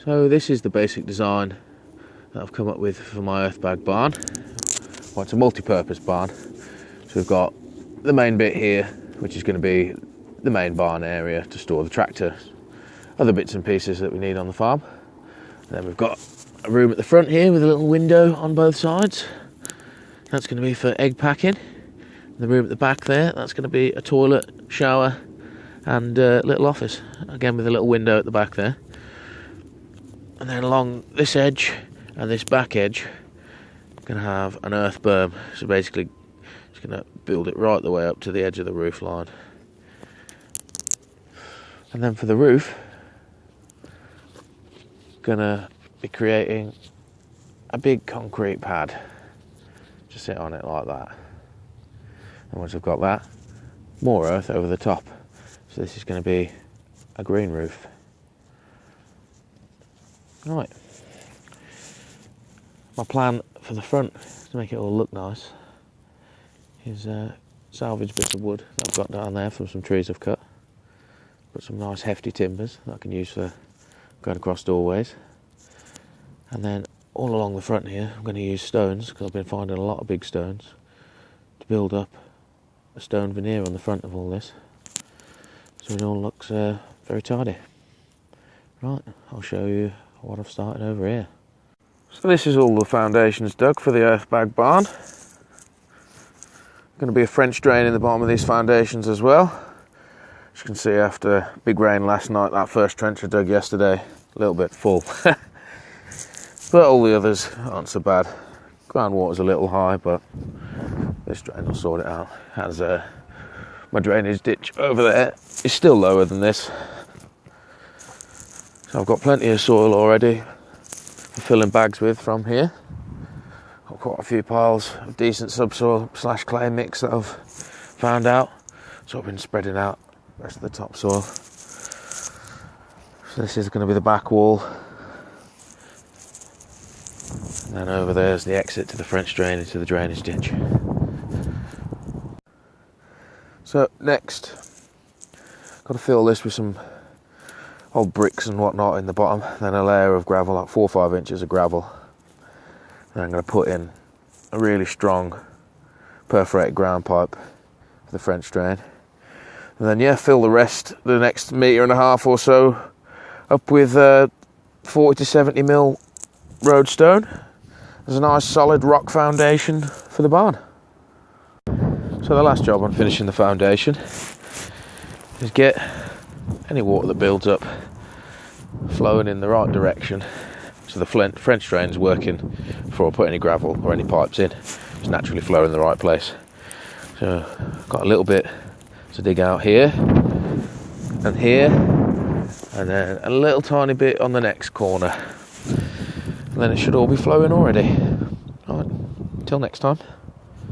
So this is the basic design that I've come up with for my Earthbag barn. Well, it's a multi-purpose barn. So we've got the main bit here, which is going to be the main barn area to store the tractor, other bits and pieces that we need on the farm. And then we've got a room at the front here with a little window on both sides. That's going to be for egg packing. The room at the back there, that's going to be a toilet, shower and a little office, again with a little window at the back there. And then along this edge and this back edge, I'm going to have an earth berm. So basically just going to build it right the way up to the edge of the roof line. And then for the roof, going to be creating a big concrete pad. Just sit on it like that. And once I've got that, more earth over the top. So this is going to be a green roof. Right. My plan for the front, to make it all look nice, is salvage bits of wood that I've got down there from some trees I've cut. Put some nice hefty timbers that I can use for going across doorways. And then all along the front here, I'm going to use stones, because I've been finding a lot of big stones, to build up a stone veneer on the front of all this, so it all looks very tidy. Right, I'll show you what I've started over here. So this is all the foundations dug for the Earthbag barn. Going to be a French drain in the bottom of these foundations as well. As you can see, after big rain last night, that first trench I dug yesterday, a little bit full. But all the others aren't so bad. Groundwater's a little high, but this drain will sort it out. As my drainage ditch over there is still lower than this. So I've got plenty of soil already for filling bags with from here. Got quite a few piles of decent subsoil / clay mix that I've found out. So I've been spreading out the rest of the topsoil. So this is going to be the back wall. And then over there is the exit to the French drain into the drainage ditch. So next, got to fill this with some old bricks and whatnot in the bottom, then a layer of gravel, like 4 or 5 inches of gravel. And I'm going to put in a really strong perforated ground pipe for the French drain. And then yeah, fill the rest, the next 1.5 meters or so, up with 40 to 70 mil road stone. There's a nice solid rock foundation for the barn. So the last job on finishing the foundation is get any water that builds up flowing in the right direction, so the French drain's working before I put any gravel or any pipes in. It's naturally flowing in the right place. So I've got a little bit to dig out here and here, and then a little tiny bit on the next corner. And then it should all be flowing already. Alright, until next time.